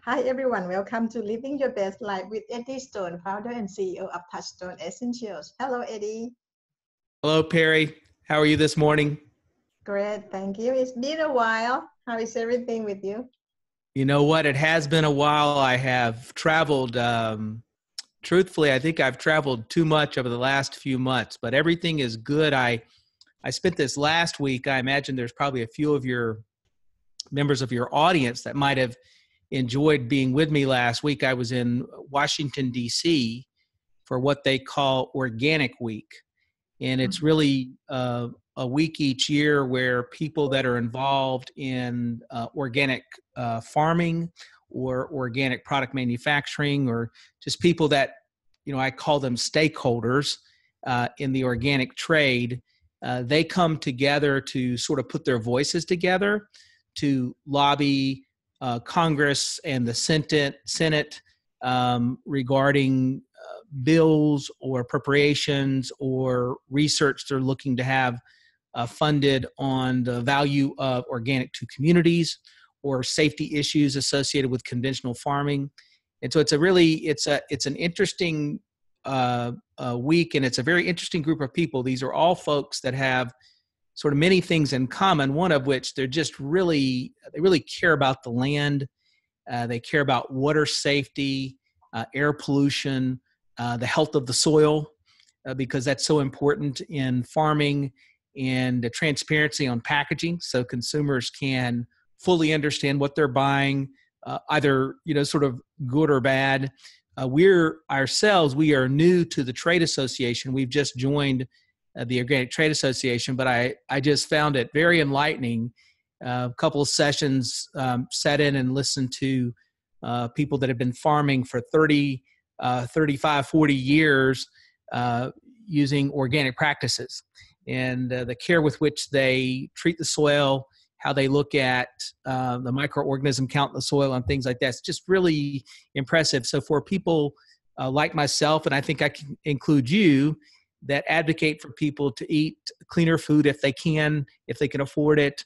Hi everyone, welcome to Living Your Best Life with Eddie Stone, founder and CEO of Touchstone Essentials. Hello Eddie. Hello Perry, how are you this morning? Great, thank you. It's been a while. How is everything with you? You know what, it has been a while. I have traveled, truthfully, I think I've traveled too much over the last few months, but everything is good. I spent this last week, I imagine there's probably a few of your members of your audience that might have enjoyed being with me last week. I was in Washington, D.C. for what they call Organic Week. And it's really a week each year where people that are involved in organic farming or organic product manufacturing, or just people that, I call them stakeholders in the organic trade, they come together to sort of put their voices together to lobby Congress and the Senate regarding bills or appropriations or research they're looking to have funded on the value of organic to communities or safety issues associated with conventional farming. And so it's an interesting week, and it's a very interesting group of people. These are all folks that have sort of many things in common, one of which they really care about the land. They care about water safety, air pollution, the health of the soil, because that's so important in farming, and the transparency on packaging so consumers can fully understand what they're buying, either, sort of good or bad. We are new to the trade association. We've just joined the Organic Trade Association, but I just found it very enlightening. A couple of sessions, sat in and listened to people that have been farming for 35, 40 years using organic practices, and the care with which they treat the soil, how they look at the microorganism count in the soil and things like that. It's just really impressive. So for people like myself, and I think I can include you, that advocate for people to eat cleaner food if they can afford it,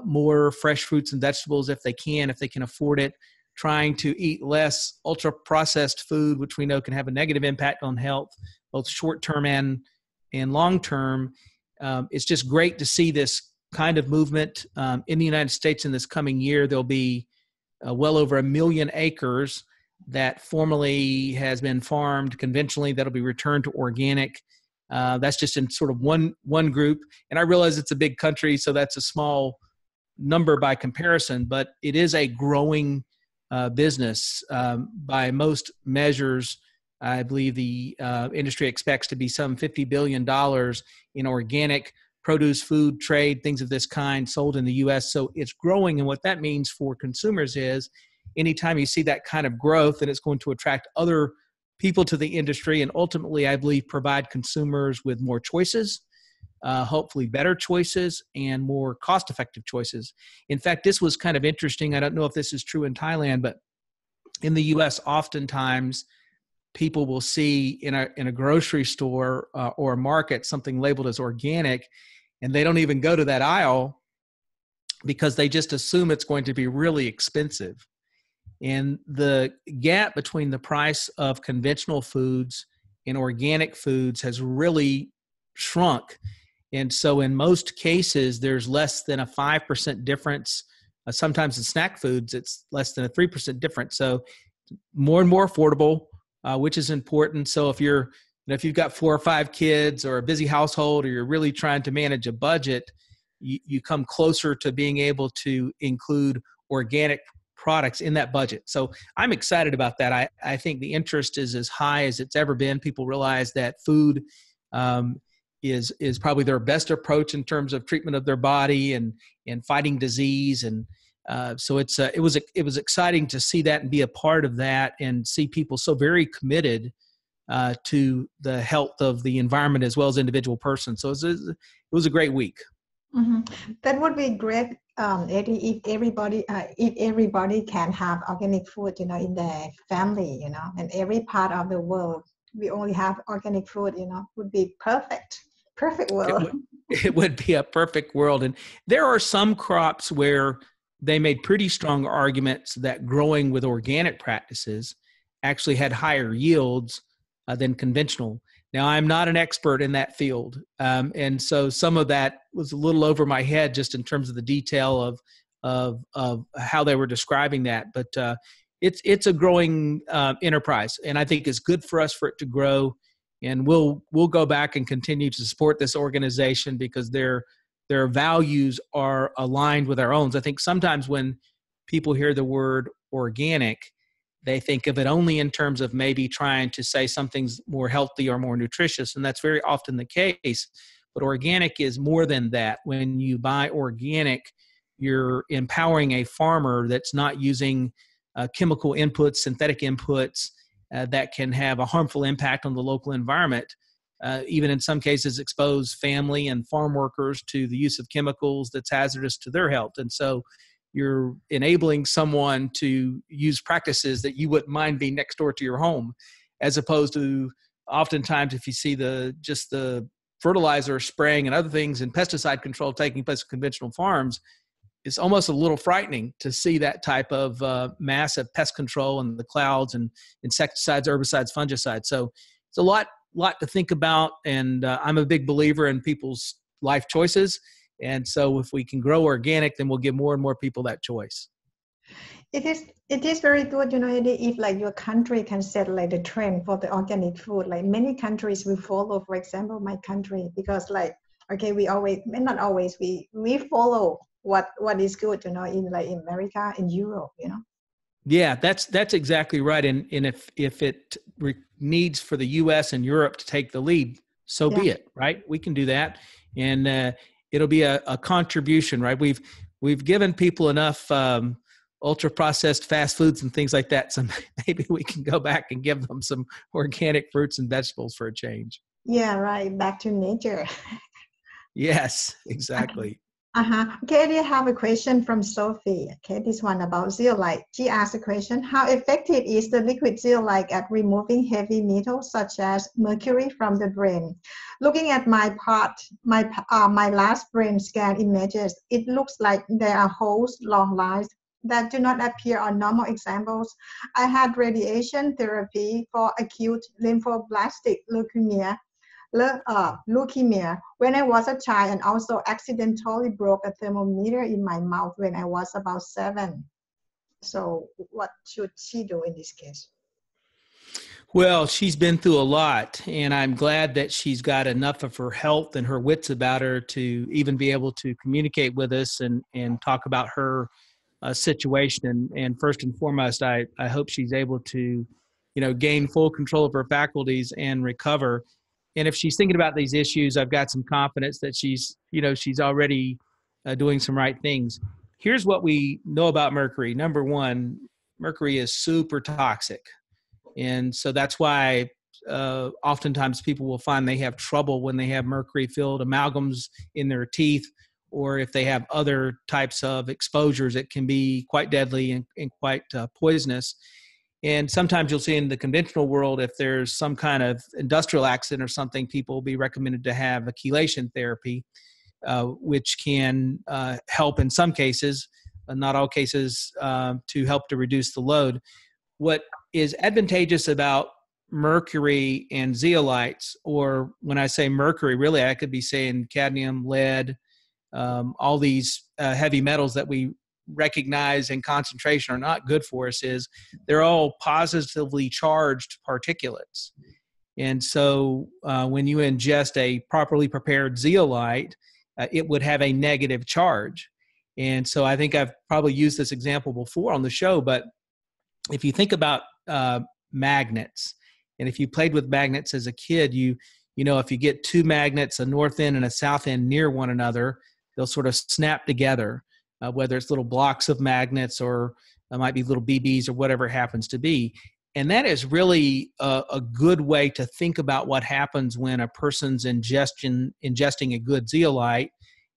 more fresh fruits and vegetables if they can afford it, trying to eat less ultra-processed food, which we know can have a negative impact on health, both short-term and long-term. It's just great to see this kind of movement in the United States in this coming year. There'll be well over 1 million acres that formerly has been farmed conventionally that'll be returned to organic. That's just in sort of one group. And I realize it's a big country, so that's a small number by comparison, but it is a growing business. By most measures, I believe the industry expects to be some $50 billion in organic produce, food, trade, things of this kind sold in the U.S. So it's growing. And what that means for consumers is anytime you see that kind of growth, then it's going to attract other people to the industry, and ultimately, I believe, provide consumers with more choices, hopefully better choices and more cost-effective choices. In fact, this was kind of interesting. I don't know if this is true in Thailand, but in the U.S., oftentimes people will see in a grocery store or a market something labeled as organic, and they don't even go to that aisle because they just assume it's going to be really expensive. And the gap between the price of conventional foods and organic foods has really shrunk. And so in most cases, there's less than a 5% difference. Sometimes in snack foods, it's less than a 3% difference. So more and more affordable, which is important. So if you've got 4 or 5 kids or a busy household, or you're really trying to manage a budget, you come closer to being able to include organic products in that budget. So I'm excited about that. I think the interest is as high as it's ever been. People realize that food is probably their best approach in terms of treatment of their body and fighting disease. And so it was exciting to see that and be a part of that, and see people so very committed to the health of the environment as well as individual persons. So it was a great week. Mm-hmm. That would be great, Eddie, if everybody can have organic food, in their family, and every part of the world, we only have organic food, would be perfect world. It would be a perfect world. And there are some crops where they made pretty strong arguments that growing with organic practices actually had higher yields than conventional. Now, I'm not an expert in that field, and so some of that was a little over my head just in terms of the detail of how they were describing that. But it's a growing enterprise, and I think it's good for us for it to grow. And we'll go back and continue to support this organization because their values are aligned with our own. I think sometimes when people hear the word organic, they think of it only in terms of maybe trying to say something's more healthy or more nutritious, and that's very often the case. But organic is more than that. When you buy organic, you're empowering a farmer that's not using chemical inputs, synthetic inputs that can have a harmful impact on the local environment. Even in some cases expose family and farm workers to the use of chemicals that's hazardous to their health. And so you're enabling someone to use practices that you wouldn't mind being next door to your home, as opposed to oftentimes if you see the fertilizer spraying and other things and pesticide control taking place in conventional farms, it's almost a little frightening to see that type of massive pest control and the clouds and insecticides, herbicides, fungicides. So it's a lot to think about, and I'm a big believer in people's life choices. And so if we can grow organic, then we'll give more and more people that choice. It is very good, if like your country can set like the trend for the organic food, like many countries will follow, for example, my country, because like, okay, we always, not always, we follow what is good, in like in America, in Europe, Yeah, that's exactly right. And if it needs for the U.S. and Europe to take the lead, so be it, right? We can do that, and it'll be a contribution, right? We've given people enough ultra processed fast foods and things like that, so maybe we can go back and give them some organic fruits and vegetables for a change. Yeah, right. Back to nature. Yes, exactly. Okay, I have a question from Sophie. Okay, this one about zeolite. She asked a question: how effective is the liquid zeolite at removing heavy metals such as mercury from the brain? Looking at my last brain scan images, it looks like there are holes, long lines that do not appear on normal examples. I had radiation therapy for acute lymphoblastic leukemia when I was a child, and also accidentally broke a thermometer in my mouth when I was about 7. So what should she do in this case? Well, she's been through a lot, and I'm glad that she's got enough of her health and her wits about her to even be able to communicate with us and talk about her situation. And first and foremost, I hope she's able to, gain full control of her faculties and recover. And if she's thinking about these issues, I've got some confidence that she's already doing some right things. Here's what we know about mercury. Number one, mercury is super toxic. And so that's why oftentimes people will find they have trouble when they have mercury-filled amalgams in their teeth, or if they have other types of exposures, it can be quite deadly and quite poisonous. And sometimes you'll see in the conventional world, if there's some kind of industrial accident or something, people will be recommended to have a chelation therapy, which can help in some cases, not all cases, to help to reduce the load. What is advantageous about mercury and zeolites, or when I say mercury, really I could be saying cadmium, lead, all these heavy metals that we recognize in concentration are not good for us, is they're all positively charged particulates. And so when you ingest a properly prepared zeolite, it would have a negative charge. And so I think I've probably used this example before on the show, but if you think about magnets, and if you played with magnets as a kid, you know, if you get two magnets, a north end and a south end near one another, they'll sort of snap together, whether it's little blocks of magnets or it might be little BBs or whatever it happens to be. And that is really a good way to think about what happens when a person's ingesting a good zeolite,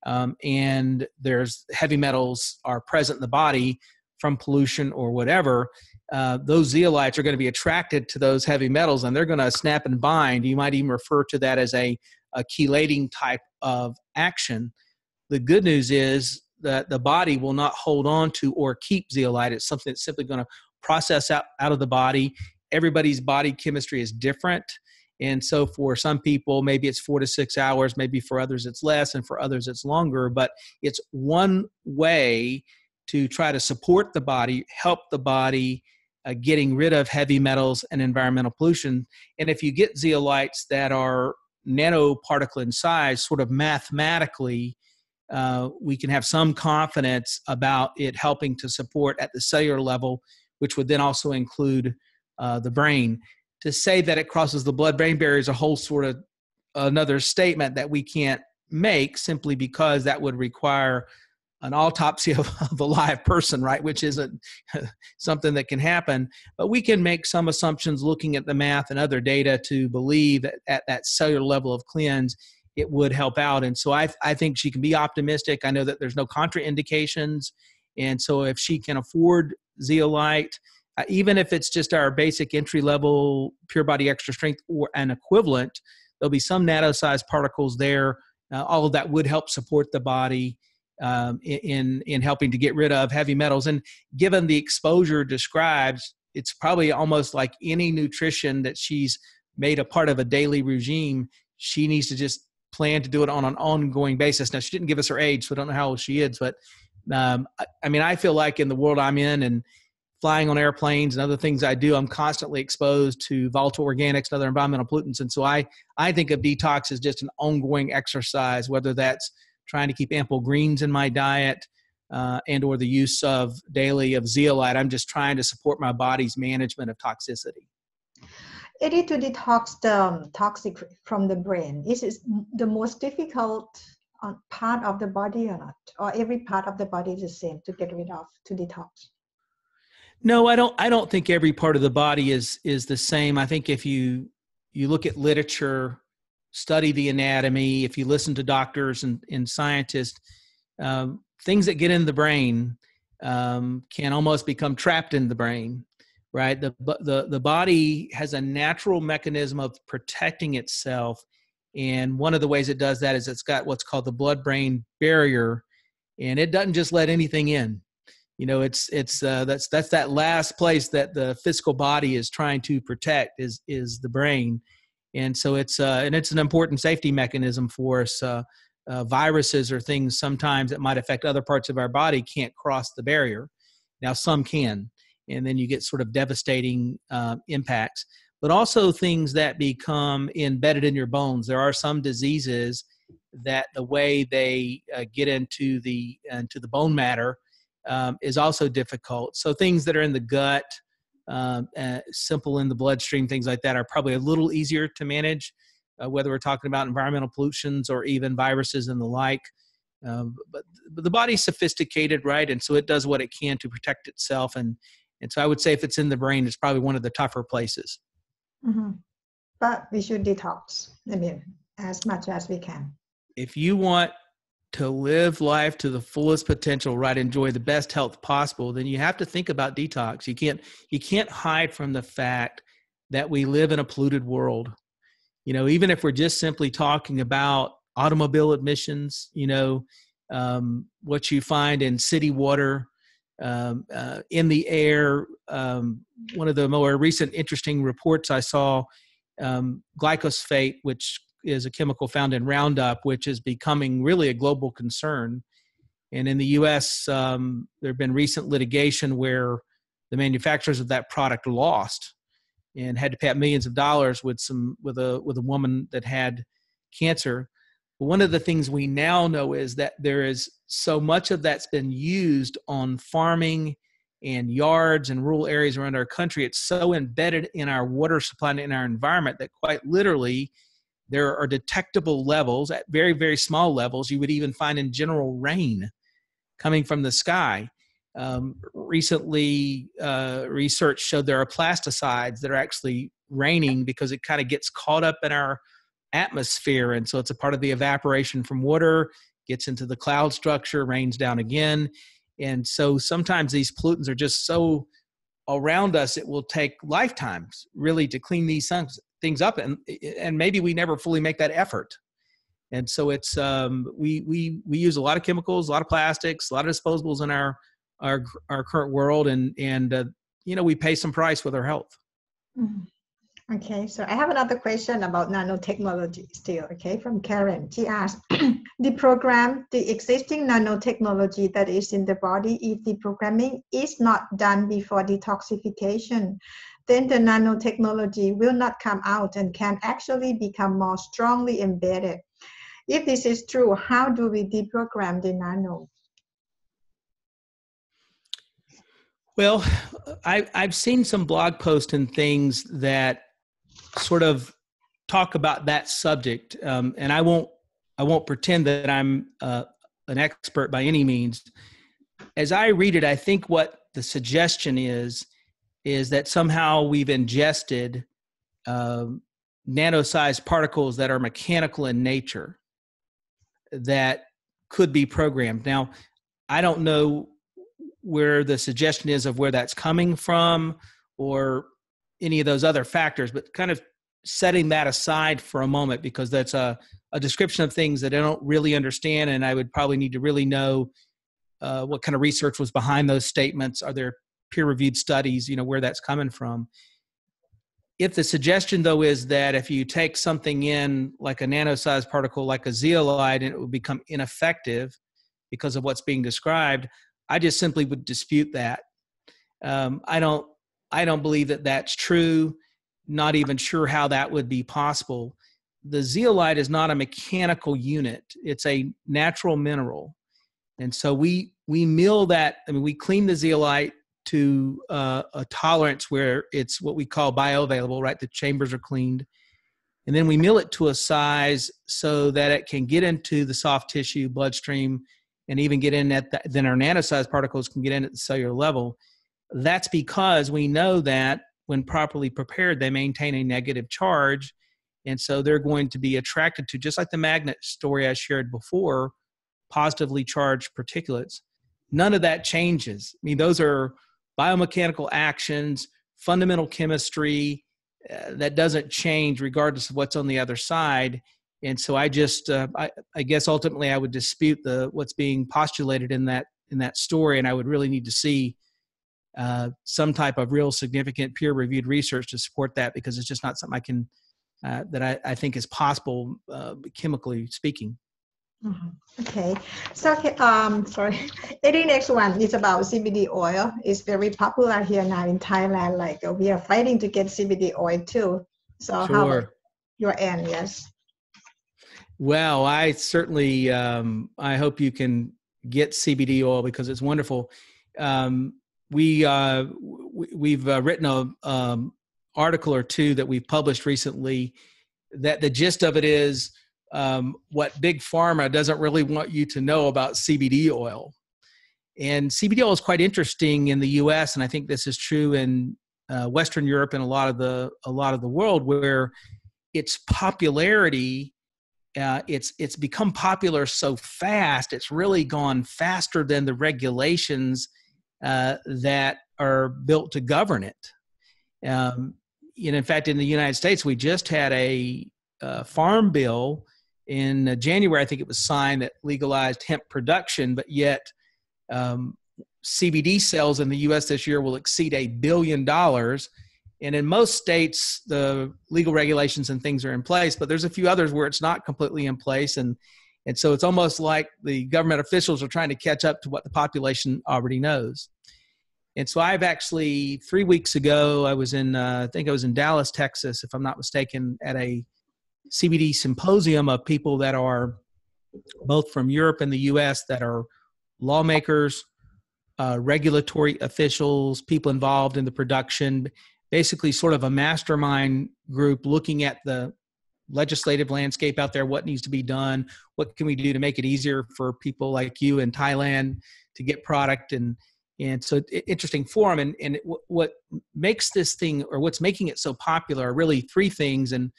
and there's heavy metals are present in the body from pollution or whatever. Those zeolites are going to be attracted to those heavy metals, and they're going to snap and bind. You might even refer to that as a chelating type of action. The good news is that the body will not hold on to or keep zeolite. It's something that's simply going to process out of the body. Everybody's body chemistry is different. And so for some people, maybe it's 4 to 6 hours, maybe for others it's less, and for others it's longer. But it's one way to try to support the body, help the body getting rid of heavy metals and environmental pollution. And if you get zeolites that are nanoparticle in size, sort of mathematically, we can have some confidence about it helping to support at the cellular level, which would then also include the brain. To say that it crosses the blood-brain barrier is a whole sort of another statement that we can't make, simply because that would require an autopsy of a live person, right? Which isn't something that can happen. But we can make some assumptions looking at the math and other data to believe that at that cellular level of cleanse, it would help out. And so I think she can be optimistic. I know that there's no contraindications. And so if she can afford zeolite, even if it's just our basic entry-level pure body extra strength or an equivalent, there'll be some nano-sized particles there. All of that would help support the body in helping to get rid of heavy metals. And given the exposure described, it's probably almost like any nutrition that she's made a part of a daily regime. She needs to just plan to do it on an ongoing basis. Now, she didn't give us her age, so I don't know how old she is. But I mean, I feel like in the world I'm in and flying on airplanes and other things I do, I'm constantly exposed to volatile organics and other environmental pollutants. And so I think of detox as just an ongoing exercise, whether that's trying to keep ample greens in my diet and or the use of daily of zeolite. I'm just trying to support my body's management of toxicity. Eddie, to detox the toxic from the brain, is it the most difficult part of the body or not? Or every part of the body is the same to get rid of, to detox? No, I don't think every part of the body is the same. I think if you look at literature, study the anatomy, if you listen to doctors and scientists, things that get in the brain can almost become trapped in the brain, right? The body has a natural mechanism of protecting itself. And one of the ways it does that is it's got what's called the blood-brain barrier, and it doesn't just let anything in. You know, that's that last place that the physical body is trying to protect is the brain. And so it's an important safety mechanism for us. Viruses or things sometimes that might affect other parts of our body can't cross the barrier. Now some can, and then you get sort of devastating impacts. But also things that become embedded in your bones. There are some diseases that the way they get into the bone matter is also difficult. So things that are in the gut, simple in the bloodstream, things like that are probably a little easier to manage, whether we're talking about environmental pollutions or even viruses and the like. But the body's sophisticated, right? And so it does what it can to protect itself. And so I would say if it's in the brain, it's probably one of the tougher places. Mm-hmm. But we should detox, I mean, as much as we can. If you want to live life to the fullest potential, right, enjoy the best health possible, then you have to think about detox. You can't hide from the fact that we live in a polluted world. You know, even if we're just simply talking about automobile emissions, you know, what you find in city water, in the air. One of the more recent interesting reports I saw, glyphosate, which is a chemical found in Roundup, which is becoming really a global concern. And in the U.S., there have been recent litigation where the manufacturers of that product lost and had to pay out millions of dollars with a woman that had cancer. But one of the things we now know is that there is so much of that's been used on farming and yards and rural areas around our country. It's so embedded in our water supply and in our environment that quite literally there are detectable levels at very, very small levels you would even find in general rain coming from the sky. Recently, research showed there are plasticides that are actually raining because it kind of gets caught up in our atmosphere. And so it's a part of the evaporation from water, gets into the cloud structure, rains down again. And so sometimes these pollutants are just so around us, it will take lifetimes really to clean these things up. And maybe we never fully make that effort. And so it's we use a lot of chemicals, a lot of plastics, a lot of disposables in our current world, and we pay some price with our health. Mhm. Okay, so I have another question about nanotechnology still, okay, from Karen. She asked, the existing nanotechnology that is in the body, if the programming is not done before detoxification, then the nanotechnology will not come out and can actually become more strongly embedded. If this is true, how do we deprogram the nano? Well, I've seen some blog posts and things that sort of talk about that subject, and I won't pretend that I'm an expert by any means. As I read it, I think what the suggestion is that somehow we've ingested nano-sized particles that are mechanical in nature that could be programmed. Now, I don't know where the suggestion is of where that's coming from or any of those other factors, but kind of setting that aside for a moment, because that's a description of things that I don't really understand, and I would probably need to really know what kind of research was behind those statements. Are there peer-reviewed studies, where that's coming from? If the suggestion, though, is that if you take something in like a nano-sized particle like a zeolite and it will become ineffective because of what's being described, I just simply would dispute that. I don't believe that that's true. Not even sure how that would be possible. The zeolite is not a mechanical unit. It's a natural mineral. And so we mill that. I mean, we clean the zeolite to a tolerance where it's what we call bioavailable, right? The chambers are cleaned. And then we mill it to a size so that it can get into the soft tissue, bloodstream, and even get in then our nanosized particles can get in at the cellular level. That's because we know that when properly prepared, they maintain a negative charge. And so they're going to be attracted to, just like the magnet story I shared before, positively charged particulates. None of that changes. I mean, those are biomechanical actions, fundamental chemistry that doesn't change regardless of what's on the other side. And so I just, I guess ultimately I would dispute what's being postulated in that story, and I would really need to see some type of real significant peer-reviewed research to support that, because it's just not something I can that I think is possible chemically speaking. Mm-hmm. Okay, so sorry. The next one is about CBD oil. It's very popular here now in Thailand. Like we are fighting to get CBD oil too. So Sure. How about your end? Yes. Well, I certainly I hope you can get CBD oil because it's wonderful. We've written a article or two that we've published recently that the gist of it is what Big Pharma doesn't really want you to know about CBD oil. And CBD oil is quite interesting in the U.S., and I think this is true in Western Europe and a lot of the world, where its popularity, it's become popular so fast. It's really gone faster than the regulations that are built to govern it. In fact, in the United States, we just had a farm bill in January. I think it was signed, that legalized hemp production, but yet CBD sales in the U.S. this year will exceed $1 billion. And in most states, the legal regulations and things are in place, but there's a few others where it's not completely in place. And so it's almost like the government officials are trying to catch up to what the population already knows. And so I've actually, 3 weeks ago, I was in, I think I was in Dallas, Texas, if I'm not mistaken, at a CBD symposium of people that are both from Europe and the U.S. that are lawmakers, regulatory officials, people involved in the production, basically sort of a mastermind group looking at the legislative landscape out there, what needs to be done, what can we do to make it easier for people like you in Thailand to get product. And so interesting forum. And what makes this thing, or what's making it so popular, are really three things. And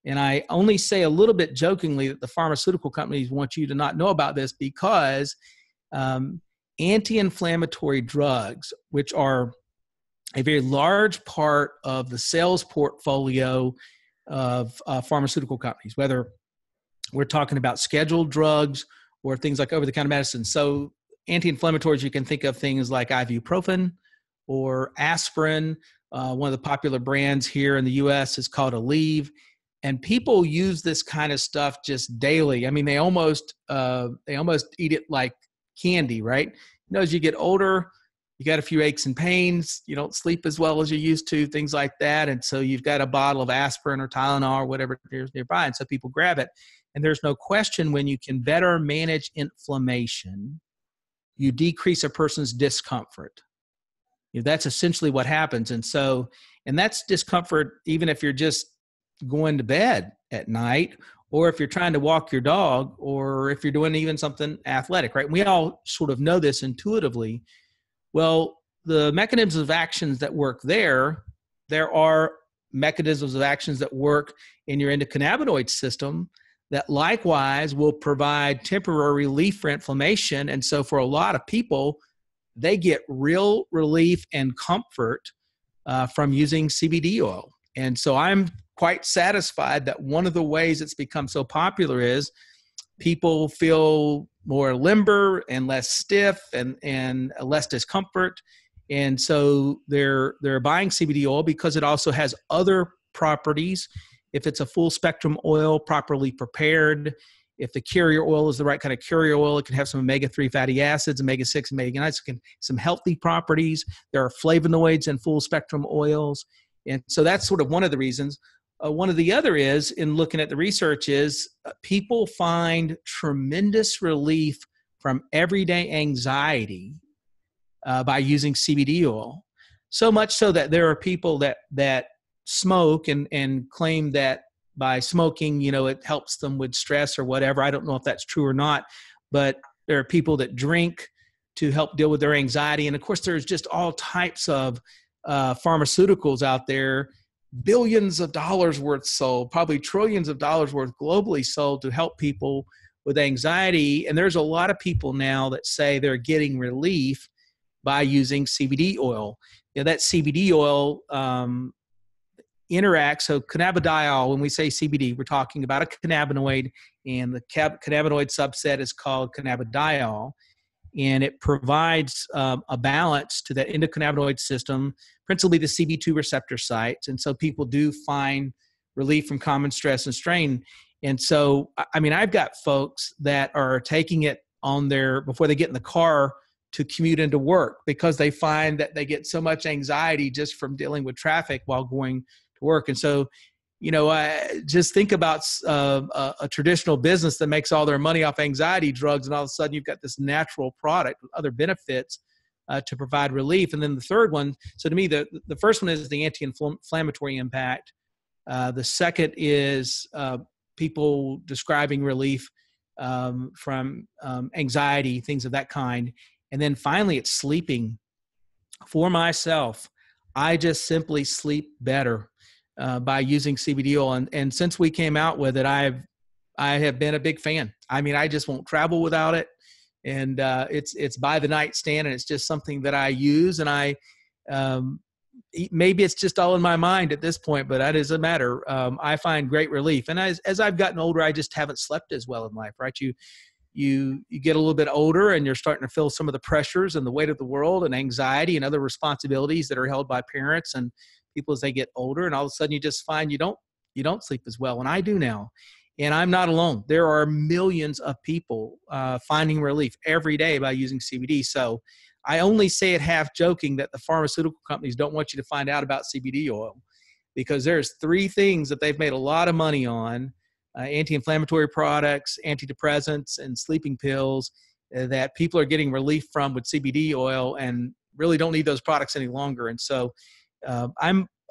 I only say a little bit jokingly that the pharmaceutical companies want you to not know about this, because anti-inflammatory drugs, which are a very large part of the sales portfolio of pharmaceutical companies, whether we're talking about scheduled drugs or things like over-the-counter medicine. So anti-inflammatories, you can think of things like ibuprofen or aspirin. One of the popular brands here in the U.S. is called Aleve. And people use this kind of stuff just daily. I mean, they almost eat it like candy, right? As you get older, you got a few aches and pains. You don't sleep as well as you used to, things like that. And so you've got a bottle of aspirin or Tylenol or whatever it is nearby. And so people grab it. And there's no question, when you can better manage inflammation, you decrease a person's discomfort. That's essentially what happens. And that's discomfort even if you're just going to bed at night, or if you're trying to walk your dog, or if you're doing even something athletic, right? We all sort of know this intuitively. Well, the mechanisms of actions that work there are mechanisms of actions that work in your endocannabinoid system that likewise will provide temporary relief for inflammation. And so for a lot of people, they get real relief and comfort from using CBD oil. And so I'm quite satisfied that one of the ways it's become so popular is people feel more limber and less stiff and less discomfort. And so they're buying CBD oil because it also has other properties. If it's a full spectrum oil properly prepared, if the carrier oil is the right kind of carrier oil, it can have some omega-3 fatty acids, omega-6, omega-9, some healthy properties. There are flavonoids in full spectrum oils. And so that's sort of one of the reasons. One of the other is, in looking at the research, is people find tremendous relief from everyday anxiety by using CBD oil. So much so that there are people that smoke and claim that by smoking, it helps them with stress or whatever. I don't know if that's true or not, but there are people that drink to help deal with their anxiety. And of course, there's just all types of pharmaceuticals out there, billions of dollars worth sold, probably trillions of dollars worth globally sold to help people with anxiety. And there's a lot of people now that say they're getting relief by using CBD oil. That CBD oil interacts. So cannabidiol, when we say CBD, we're talking about a cannabinoid, and the cannabinoid subset is called cannabidiol. And it provides a balance to that endocannabinoid system, principally the CB2 receptor sites. And so people do find relief from common stress and strain. And so, I mean, I've got folks that are taking it before they get in the car to commute into work, because they find that they get so much anxiety just from dealing with traffic while going to work. And so, just think about a traditional business that makes all their money off anxiety drugs, and all of a sudden you've got this natural product with other benefits to provide relief. And then the third one, so to me, the first one is the anti-inflammatory impact. The second is people describing relief from anxiety, things of that kind. And then finally, it's sleeping. For myself, I just simply sleep better by using CBD oil. And since we came out with it, I have been a big fan. I mean, I just won't travel without it. And it's by the nightstand, and it's just something that I use. And maybe it's just all in my mind at this point, but that doesn't matter. I find great relief. And as I've gotten older, I just haven't slept as well in life, right? You get a little bit older, and you're starting to feel some of the pressures and the weight of the world and anxiety and other responsibilities that are held by parents and people as they get older. And all of a sudden you just find you don't sleep as well. And I do now. And I'm not alone. There are millions of people finding relief every day by using CBD. So I only say it half joking that the pharmaceutical companies don't want you to find out about CBD oil, because there's three things that they've made a lot of money on: anti-inflammatory products, antidepressants, and sleeping pills that people are getting relief from with CBD oil and really don't need those products any longer. And so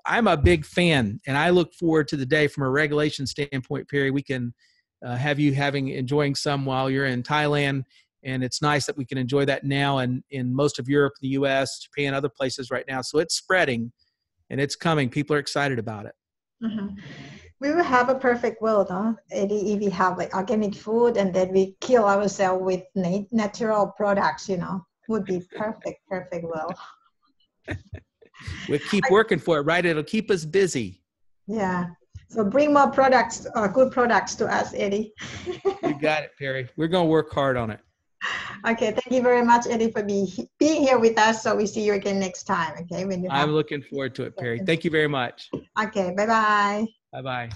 I'm a big fan, and I look forward to the day from a regulation standpoint, Perry, we can have you enjoying some while you're in Thailand. And it's nice that we can enjoy that now and in most of Europe, the US, Japan, other places right now. So it's spreading and it's coming. People are excited about it. Mm-hmm. We will have a perfect world, huh? If we have like organic food and then we kill ourselves with natural products, would be perfect world. We'll keep working for it, right? It'll keep us busy. Yeah. So bring more products, good products to us, Eddie. You got it, Perry. We're going to work hard on it. Okay, thank you very much, Eddie, for being here with us. So we see you again next time. Okay, when you have. I'm looking forward to it, Perry. Thank you very much. Okay, bye bye. Bye bye.